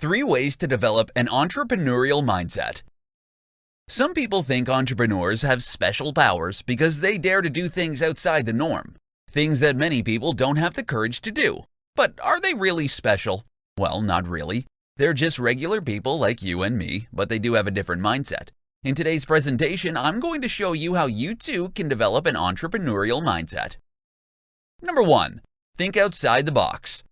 3 ways to develop an entrepreneurial mindset. Some people think entrepreneurs have special powers because they dare to do things outside the norm, things that many people don't have the courage to do. But are they really special? Well, not really. They're just regular people like you and me, but they do have a different mindset. In today's presentation, I'm going to show you how you too can develop an entrepreneurial mindset. Number 1. Think outside the box.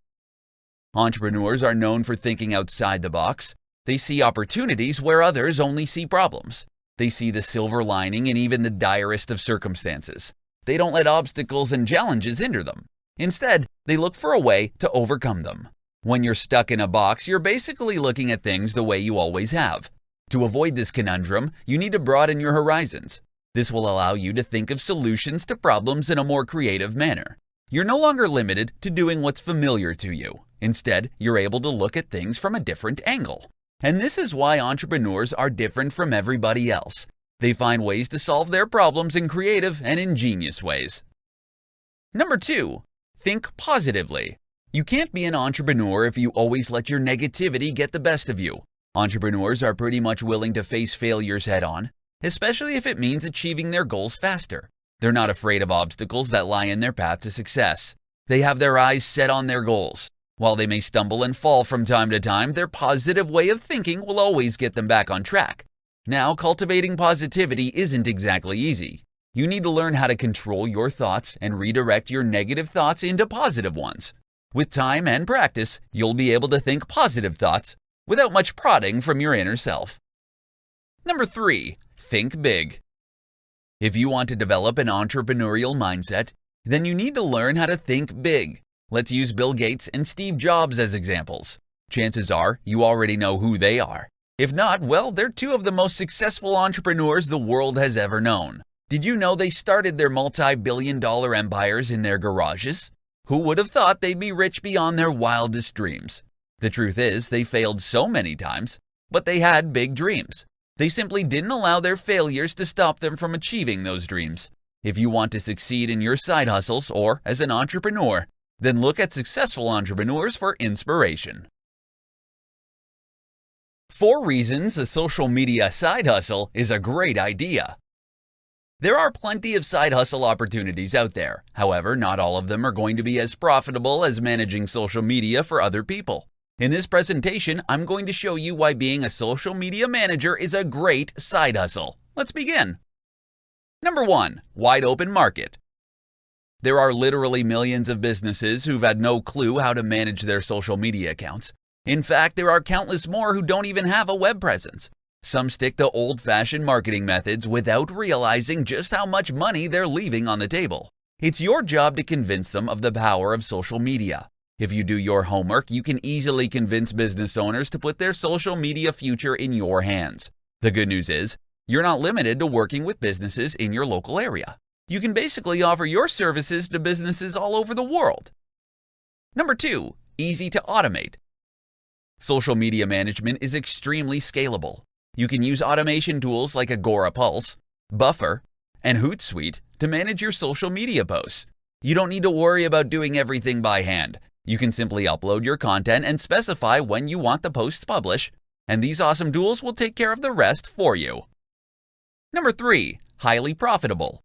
Entrepreneurs are known for thinking outside the box. They see opportunities where others only see problems. They see the silver lining in even the direst of circumstances. They don't let obstacles and challenges hinder them. Instead, they look for a way to overcome them. When you're stuck in a box, you're basically looking at things the way you always have. To avoid this conundrum, you need to broaden your horizons. This will allow you to think of solutions to problems in a more creative manner. You're no longer limited to doing what's familiar to you. Instead, you're able to look at things from a different angle. And this is why entrepreneurs are different from everybody else. They find ways to solve their problems in creative and ingenious ways. Number 2. Think positively. You can't be an entrepreneur if you always let your negativity get the best of you. Entrepreneurs are pretty much willing to face failures head-on, especially if it means achieving their goals faster. They're not afraid of obstacles that lie in their path to success. They have their eyes set on their goals. While they may stumble and fall from time to time, their positive way of thinking will always get them back on track. Now, cultivating positivity isn't exactly easy. You need to learn how to control your thoughts and redirect your negative thoughts into positive ones. With time and practice, you'll be able to think positive thoughts without much prodding from your inner self. Number 3. Think big. If you want to develop an entrepreneurial mindset, then you need to learn how to think big. Let's use Bill Gates and Steve Jobs as examples. Chances are you already know who they are. If not, well, they're 2 of the most successful entrepreneurs the world has ever known. Did you know they started their multi-billion-dollar empires in their garages? Who would have thought they'd be rich beyond their wildest dreams? The truth is, they failed so many times, but they had big dreams. They simply didn't allow their failures to stop them from achieving those dreams. If you want to succeed in your side hustles or as an entrepreneur, then look at successful entrepreneurs for inspiration. 4 reasons a social media side hustle is a great idea. There are plenty of side hustle opportunities out there. However, not all of them are going to be as profitable as managing social media for other people. In this presentation, I'm going to show you why being a social media manager is a great side hustle. Let's begin. Number 1. Wide open market. There are literally millions of businesses who've had no clue how to manage their social media accounts. In fact, there are countless more who don't even have a web presence. Some stick to old-fashioned marketing methods without realizing just how much money they're leaving on the table. It's your job to convince them of the power of social media. If you do your homework, you can easily convince business owners to put their social media future in your hands. The good news is, you're not limited to working with businesses in your local area. You can basically offer your services to businesses all over the world. Number 2. Easy to automate. Social media management is extremely scalable. You can use automation tools like Agorapulse, Buffer, and Hootsuite to manage your social media posts. You don't need to worry about doing everything by hand. You can simply upload your content and specify when you want the posts published, and these awesome tools will take care of the rest for you. Number 3. Highly profitable.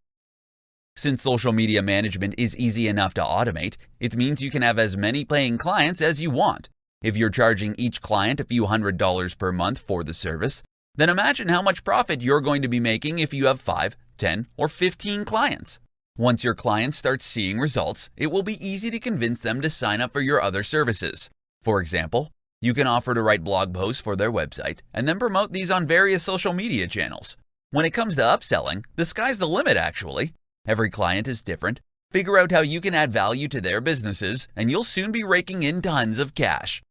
Since social media management is easy enough to automate, it means you can have as many paying clients as you want. If you're charging each client a few $100s per month for the service, then imagine how much profit you're going to be making if you have 5, 10, or 15 clients. Once your clients start seeing results, it will be easy to convince them to sign up for your other services. For example, you can offer to write blog posts for their website and then promote these on various social media channels. When it comes to upselling, the sky's the limit actually. Every client is different. Figure out how you can add value to their businesses, and you'll soon be raking in tons of cash.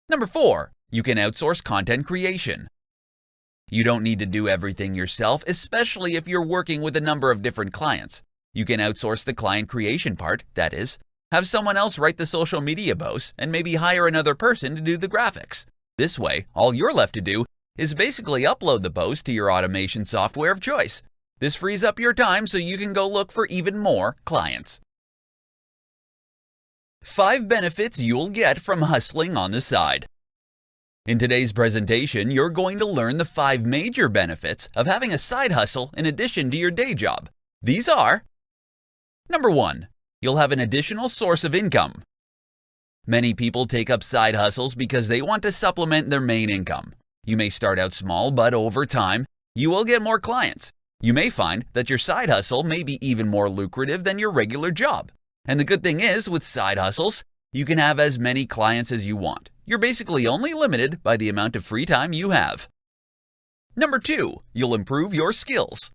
Number 4. You can outsource content creation. You don't need to do everything yourself, especially if you're working with a number of different clients. You can outsource the client creation part, that is, have someone else write the social media posts and maybe hire another person to do the graphics. This way, all you're left to do is basically upload the post to your automation software of choice. This frees up your time so you can go look for even more clients. 5 benefits you'll get from hustling on the side. In today's presentation, you're going to learn the 5 major benefits of having a side hustle in addition to your day job. These are: Number 1. You'll have an additional source of income. Many people take up side hustles because they want to supplement their main income. You may start out small, but over time, you will get more clients. You may find that your side hustle may be even more lucrative than your regular job. And the good thing is, with side hustles, you can have as many clients as you want. You're basically only limited by the amount of free time you have. Number 2, you'll improve your skills.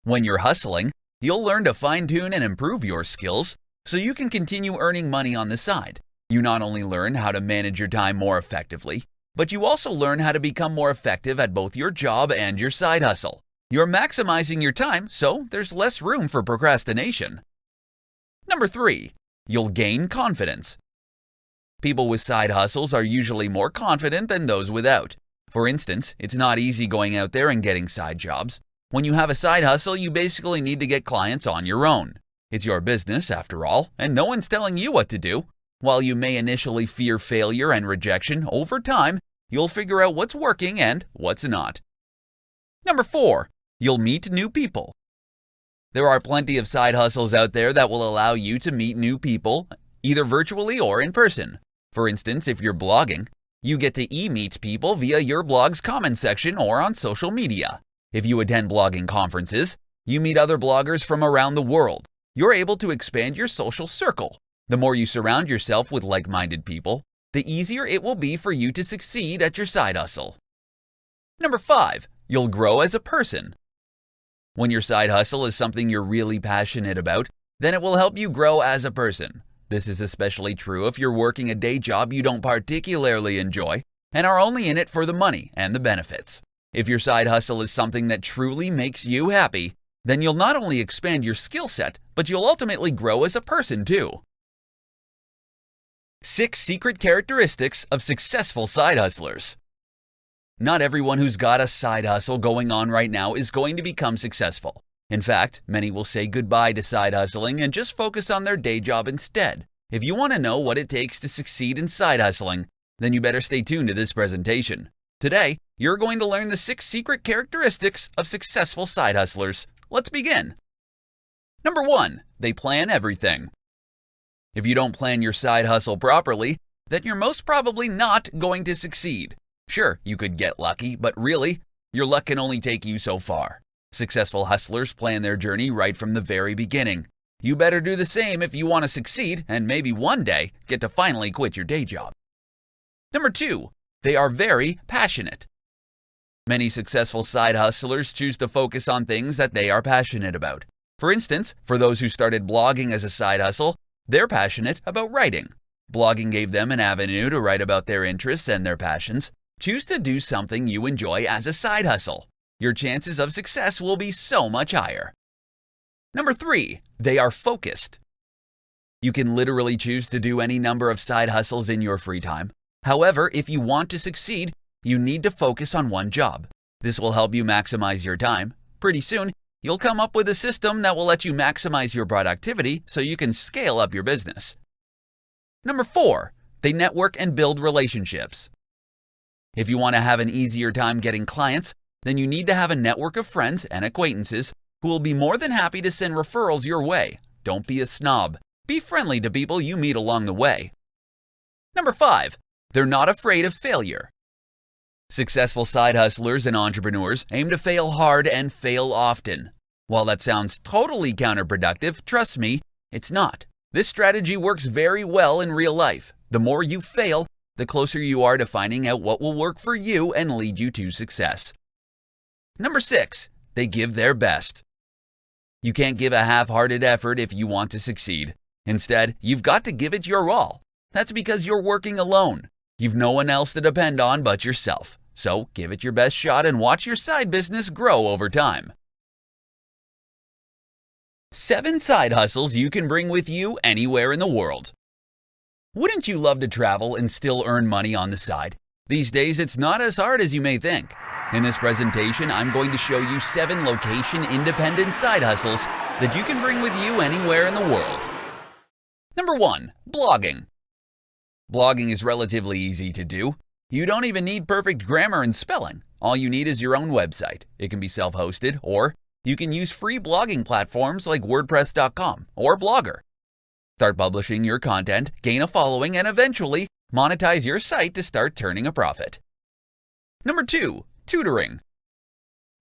When you're hustling, you'll learn to fine-tune and improve your skills so you can continue earning money on the side. You not only learn how to manage your time more effectively, but you also learn how to become more effective at both your job and your side hustle. You're maximizing your time, so there's less room for procrastination. Number 3, you'll gain confidence. People with side hustles are usually more confident than those without. For instance, it's not easy going out there and getting side jobs. When you have a side hustle, you basically need to get clients on your own. It's your business, after all, and no one's telling you what to do. While you may initially fear failure and rejection, over time, you'll figure out what's working and what's not. Number 4, you'll meet new people. There are plenty of side hustles out there that will allow you to meet new people, either virtually or in person. For instance, if you're blogging, you get to meet people via your blog's comment section or on social media. If you attend blogging conferences, you meet other bloggers from around the world. You're able to expand your social circle. The more you surround yourself with like-minded people, the easier it will be for you to succeed at your side hustle. Number 5, you'll grow as a person. When your side hustle is something you're really passionate about, then it will help you grow as a person. This is especially true if you're working a day job you don't particularly enjoy and are only in it for the money and the benefits. If your side hustle is something that truly makes you happy, then you'll not only expand your skill set, but you'll ultimately grow as a person too. 6 secret characteristics of successful side hustlers. Not everyone who's got a side hustle going on right now is going to become successful. In fact, many will say goodbye to side hustling and just focus on their day job instead. If you want to know what it takes to succeed in side hustling, then you better stay tuned to this presentation. Today, you're going to learn the 6 secret characteristics of successful side hustlers. Let's begin. Number 1, they plan everything. If you don't plan your side hustle properly, then you're most probably not going to succeed. Sure, you could get lucky, but really, your luck can only take you so far. Successful hustlers plan their journey right from the very beginning. You better do the same if you want to succeed and maybe one day get to finally quit your day job. Number 2, they are very passionate. Many successful side hustlers choose to focus on things that they are passionate about. For instance, for those who started blogging as a side hustle, they're passionate about writing. Blogging gave them an avenue to write about their interests and their passions. Choose to do something you enjoy as a side hustle. Your chances of success will be so much higher. Number 3, they are focused. You can literally choose to do any number of side hustles in your free time. However, if you want to succeed, you need to focus on one job. This will help you maximize your time. Pretty soon, you'll come up with a system that will let you maximize your productivity so you can scale up your business. Number 4, they network and build relationships. If you want to have an easier time getting clients, then you need to have a network of friends and acquaintances who will be more than happy to send referrals your way. Don't be a snob. Be friendly to people you meet along the way. Number 5, they're not afraid of failure. Successful side hustlers and entrepreneurs aim to fail hard and fail often. While that sounds totally counterproductive, trust me, it's not. This strategy works very well in real life. The more you fail, the closer you are to finding out what will work for you and lead you to success. Number 6, they give their best. You can't give a half-hearted effort if you want to succeed. Instead, you've got to give it your all. That's because you're working alone. You've no one else to depend on but yourself. So give it your best shot and watch your side business grow over time. 7 side hustles you can bring with you anywhere in the world. Wouldn't you love to travel and still earn money on the side? These days, it's not as hard as you may think. In this presentation, I'm going to show you 7 location-independent side hustles that you can bring with you anywhere in the world. Number 1, blogging. Blogging is relatively easy to do. You don't even need perfect grammar and spelling. All you need is your own website. It can be self-hosted, or you can use free blogging platforms like WordPress.com or Blogger. Start publishing your content, gain a following, and eventually monetize your site to start turning a profit. Number 2, tutoring.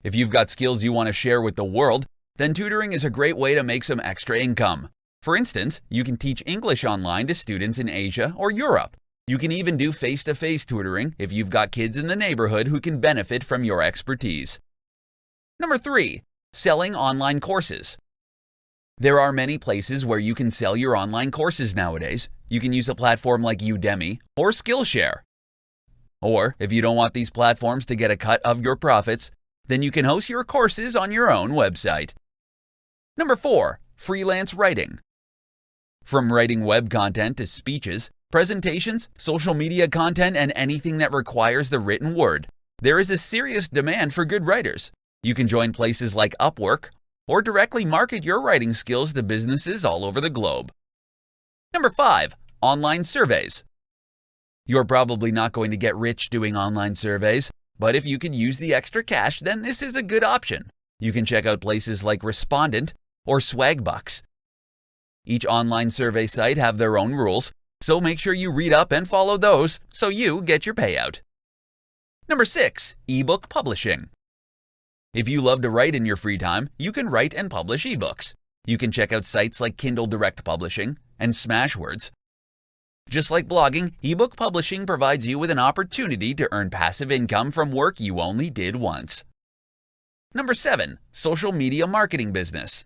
If you've got skills you want to share with the world, then tutoring is a great way to make some extra income. For instance, you can teach English online to students in Asia or Europe. You can even do face-to-face tutoring if you've got kids in the neighborhood who can benefit from your expertise. Number 3, selling online courses. There are many places where you can sell your online courses nowadays. You can use a platform like Udemy or Skillshare. Or, if you don't want these platforms to get a cut of your profits, then you can host your courses on your own website. Number 4, freelance writing. From writing web content to speeches, presentations, social media content, and anything that requires the written word, there is a serious demand for good writers. You can join places like Upwork or directly market your writing skills to businesses all over the globe. Number 5, online surveys. You're probably not going to get rich doing online surveys, but if you could use the extra cash, then this is a good option. You can check out places like Respondent or Swagbucks. Each online survey site have their own rules, so make sure you read up and follow those so you get your payout. Number 6, ebook publishing. If you love to write in your free time, you can write and publish ebooks. You can check out sites like Kindle Direct Publishing and Smashwords. Just like blogging, ebook publishing provides you with an opportunity to earn passive income from work you only did once. Number 7, social media marketing business.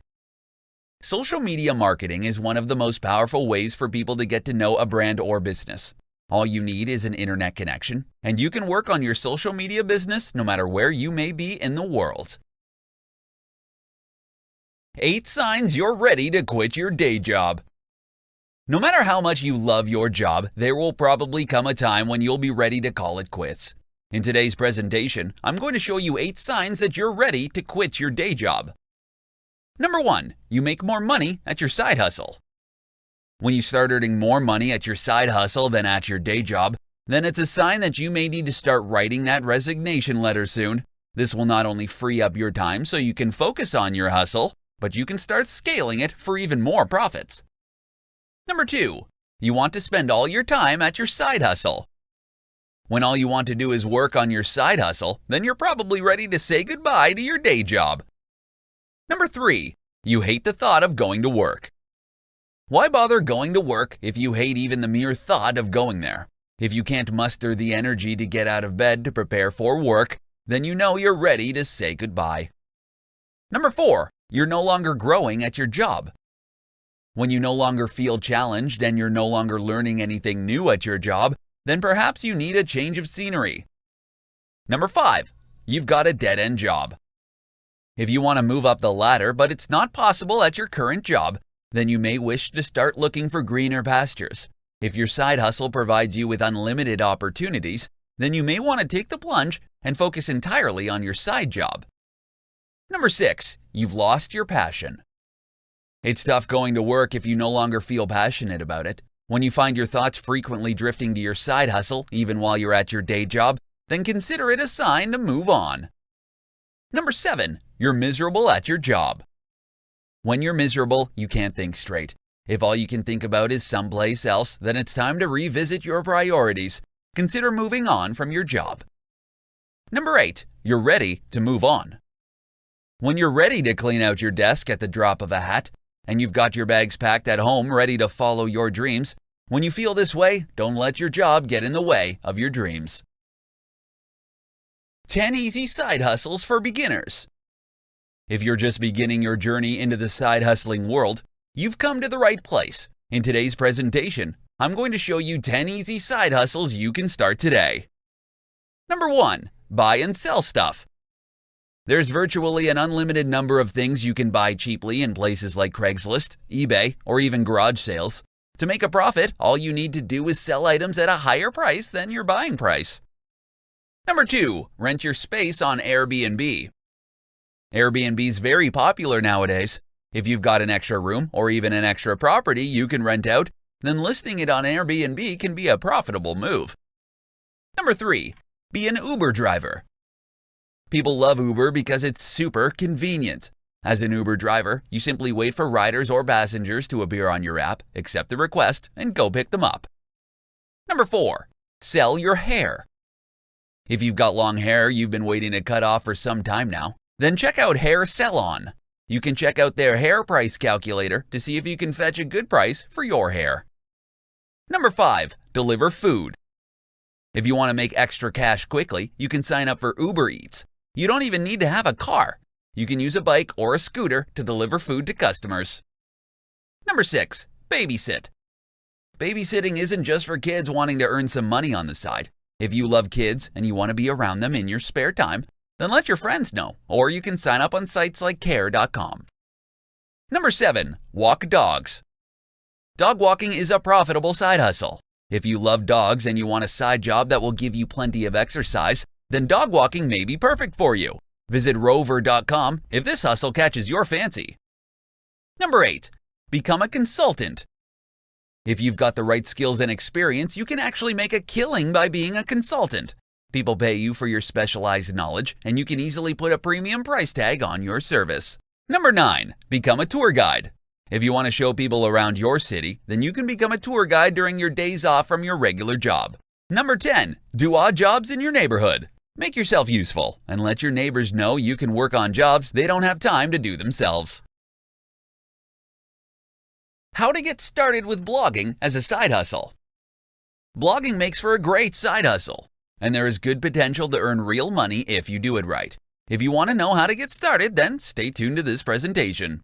Social media marketing is one of the most powerful ways for people to get to know a brand or business. All you need is an internet connection, and you can work on your social media business no matter where you may be in the world. 8 signs you're ready to quit your day job. No matter how much you love your job, there will probably come a time when you'll be ready to call it quits. In today's presentation, I'm going to show you 8 signs that you're ready to quit your day job. Number 1, you make more money at your side hustle. When you start earning more money at your side hustle than at your day job, then it's a sign that you may need to start writing that resignation letter soon. This will not only free up your time so you can focus on your hustle, but you can start scaling it for even more profits. Number 2, you want to spend all your time at your side hustle. When all you want to do is work on your side hustle, then you're probably ready to say goodbye to your day job. Number 3, you hate the thought of going to work. Why bother going to work if you hate even the mere thought of going there? If you can't muster the energy to get out of bed to prepare for work, then you know you're ready to say goodbye. Number 4, you're no longer growing at your job. When you no longer feel challenged and you're no longer learning anything new at your job, then perhaps you need a change of scenery. Number 5, you've got a dead-end job. If you want to move up the ladder but it's not possible at your current job, then you may wish to start looking for greener pastures. If your side hustle provides you with unlimited opportunities, then you may want to take the plunge and focus entirely on your side job. Number 6, you've lost your passion. It's tough going to work if you no longer feel passionate about it. When you find your thoughts frequently drifting to your side hustle, even while you're at your day job, then consider it a sign to move on. Number 7, you're miserable at your job. When you're miserable, you can't think straight. If all you can think about is someplace else, then it's time to revisit your priorities. Consider moving on from your job. Number 8, you're ready to move on. When you're ready to clean out your desk at the drop of a hat, and you've got your bags packed at home ready to follow your dreams, when you feel this way, don't let your job get in the way of your dreams. 10 easy side hustles for beginners. If you're just beginning your journey into the side hustling world, you've come to the right place. In today's presentation, I'm going to show you 10 easy side hustles you can start today. Number 1, buy and sell stuff. There's virtually an unlimited number of things you can buy cheaply in places like Craigslist, eBay, or even garage sales. To make a profit, all you need to do is sell items at a higher price than your buying price. Number 2, rent your space on Airbnb. Airbnb is very popular nowadays. If you've got an extra room or even an extra property you can rent out, then listing it on Airbnb can be a profitable move. Number 3. Be an Uber driver. People love Uber because it's super convenient. As an Uber driver, you simply wait for riders or passengers to appear on your app, accept the request, and go pick them up. Number 4. Sell your hair. If you've got long hair you've been waiting to cut off for some time now, then check out Hair Salon. You can check out their hair price calculator to see if you can fetch a good price for your hair. Number 5. Deliver food. If you want to make extra cash quickly, you can sign up for Uber Eats. You don't even need to have a car. You can use a bike or a scooter to deliver food to customers. Number 6. Babysit. Babysitting isn't just for kids wanting to earn some money on the side. If you love kids and you want to be around them in your spare time, then let your friends know, or you can sign up on sites like care.com. Number 7. Walk dogs. Dog walking is a profitable side hustle. If you love dogs and you want a side job that will give you plenty of exercise, then dog walking may be perfect for you. Visit rover.com if this hustle catches your fancy. Number 8. Become a consultant. If you've got the right skills and experience, you can actually make a killing by being a consultant. People pay you for your specialized knowledge, and you can easily put a premium price tag on your service. Number 9. Become a tour guide. If you want to show people around your city, then you can become a tour guide during your days off from your regular job. Number 10. Do odd jobs in your neighborhood. Make yourself useful and let your neighbors know you can work on jobs they don't have time to do themselves. How to get started with blogging as a side hustle. Blogging makes for a great side hustle, and there is good potential to earn real money if you do it right. If you want to know how to get started, then stay tuned to this presentation.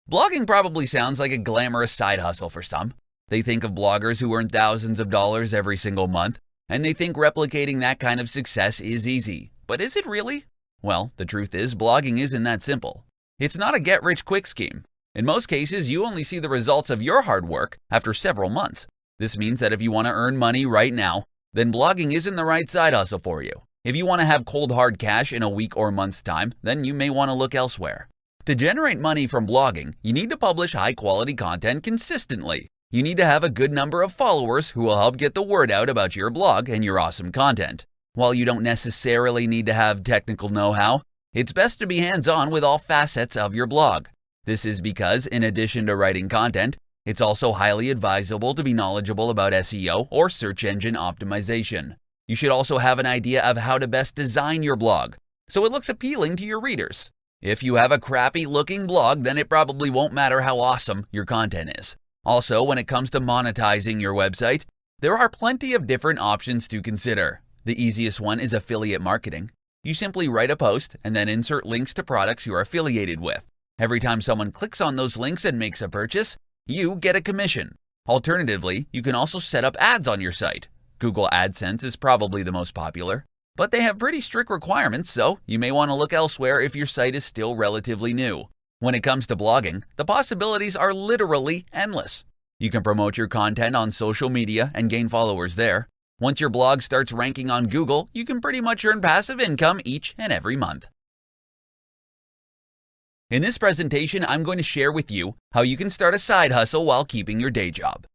Blogging probably sounds like a glamorous side hustle for some. They think of bloggers who earn thousands of dollars every single month, and they think replicating that kind of success is easy. But is it really? Well, the truth is, blogging isn't that simple. It's not a get-rich-quick scheme. In most cases, you only see the results of your hard work after several months. This means that if you want to earn money right now, then blogging isn't the right side hustle for you. If you want to have cold hard cash in a week or month's time, then you may want to look elsewhere. To generate money from blogging, you need to publish high-quality content consistently. You need to have a good number of followers who will help get the word out about your blog and your awesome content. While you don't necessarily need to have technical know-how, it's best to be hands-on with all facets of your blog. This is because, in addition to writing content, it's also highly advisable to be knowledgeable about SEO or search engine optimization. You should also have an idea of how to best design your blog, so it looks appealing to your readers. If you have a crappy-looking blog, then it probably won't matter how awesome your content is. Also, when it comes to monetizing your website, there are plenty of different options to consider. The easiest one is affiliate marketing. You simply write a post and then insert links to products you're affiliated with. Every time someone clicks on those links and makes a purchase, you get a commission. Alternatively, you can also set up ads on your site. Google AdSense is probably the most popular, but they have pretty strict requirements, so you may want to look elsewhere if your site is still relatively new. When it comes to blogging, the possibilities are literally endless. You can promote your content on social media and gain followers there. Once your blog starts ranking on Google, you can pretty much earn passive income each and every month. In this presentation, I'm going to share with you how you can start a side hustle while keeping your day job.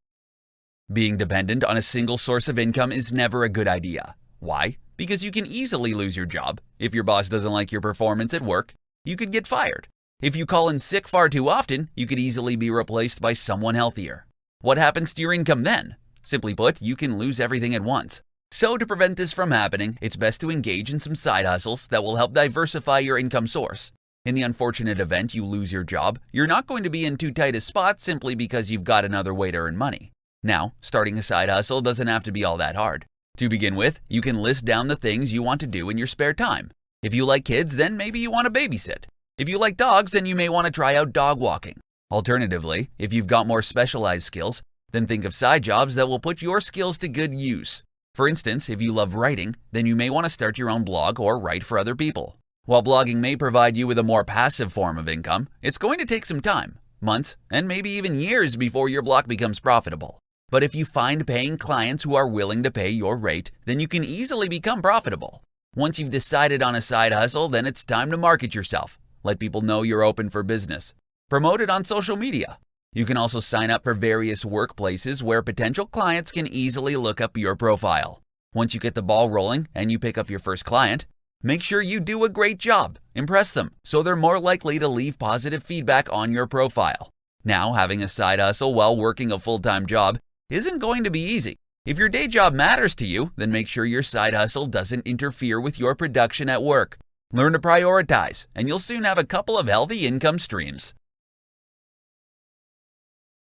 Being dependent on a single source of income is never a good idea. Why? Because you can easily lose your job. If your boss doesn't like your performance at work, you could get fired. If you call in sick far too often, you could easily be replaced by someone healthier. What happens to your income then? Simply put, you can lose everything at once. So to prevent this from happening, it's best to engage in some side hustles that will help diversify your income source. In the unfortunate event you lose your job, you're not going to be in too tight a spot simply because you've got another way to earn money. Now, starting a side hustle doesn't have to be all that hard. To begin with, you can list down the things you want to do in your spare time. If you like kids, then maybe you want to babysit. If you like dogs, then you may want to try out dog walking. Alternatively, if you've got more specialized skills, then think of side jobs that will put your skills to good use. For instance, if you love writing, then you may want to start your own blog or write for other people. While blogging may provide you with a more passive form of income, it's going to take some time, months, and maybe even years before your blog becomes profitable. But if you find paying clients who are willing to pay your rate, then you can easily become profitable. Once you've decided on a side hustle, then it's time to market yourself. Let people know you're open for business. Promote it on social media. You can also sign up for various workplaces where potential clients can easily look up your profile. Once you get the ball rolling and you pick up your first client, make sure you do a great job. Impress them so they're more likely to leave positive feedback on your profile. Now, having a side hustle while working a full-time job isn't going to be easy. If your day job matters to you, then make sure your side hustle doesn't interfere with your production at work. Learn to prioritize, and you'll soon have a couple of healthy income streams.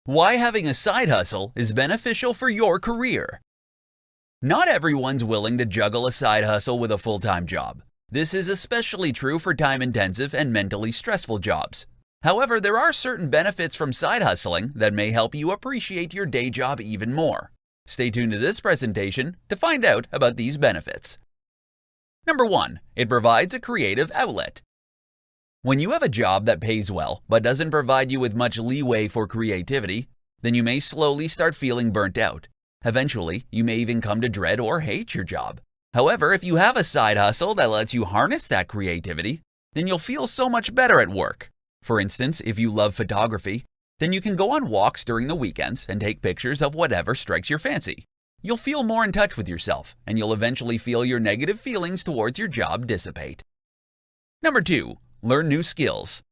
Why having a side hustle is beneficial for your career. Not everyone's willing to juggle a side hustle with a full-time job. This is especially true for time-intensive and mentally stressful jobs. However, there are certain benefits from side hustling that may help you appreciate your day job even more. Stay tuned to this presentation to find out about these benefits. Number 1. It provides a creative outlet. When you have a job that pays well but doesn't provide you with much leeway for creativity, then you may slowly start feeling burnt out. Eventually, you may even come to dread or hate your job. However, if you have a side hustle that lets you harness that creativity, then you'll feel so much better at work. For instance, if you love photography, then you can go on walks during the weekends and take pictures of whatever strikes your fancy. You'll feel more in touch with yourself, and you'll eventually feel your negative feelings towards your job dissipate. Number 2. Learn new skills.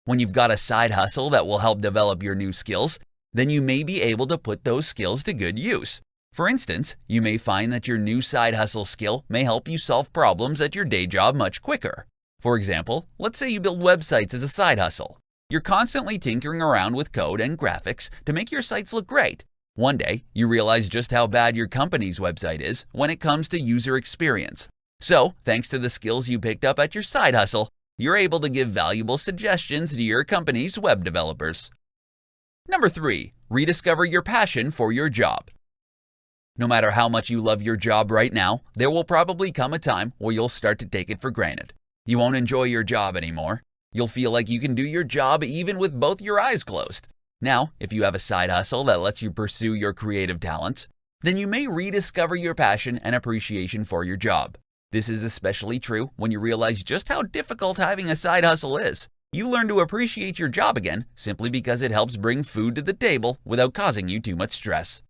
When you've got a side hustle that will help develop your new skills, then you may be able to put those skills to good use. For instance, you may find that your new side hustle skill may help you solve problems at your day job much quicker. For example, let's say you build websites as a side hustle. You're constantly tinkering around with code and graphics to make your sites look great. One day, you realize just how bad your company's website is when it comes to user experience. So, thanks to the skills you picked up at your side hustle, you're able to give valuable suggestions to your company's web developers. Number 3. Rediscover your passion for your job. No matter how much you love your job right now, there will probably come a time where you'll start to take it for granted. You won't enjoy your job anymore. You'll feel like you can do your job even with both your eyes closed. Now, if you have a side hustle that lets you pursue your creative talents, then you may rediscover your passion and appreciation for your job. This is especially true when you realize just how difficult having a side hustle is. You learn to appreciate your job again simply because it helps bring food to the table without causing you too much stress.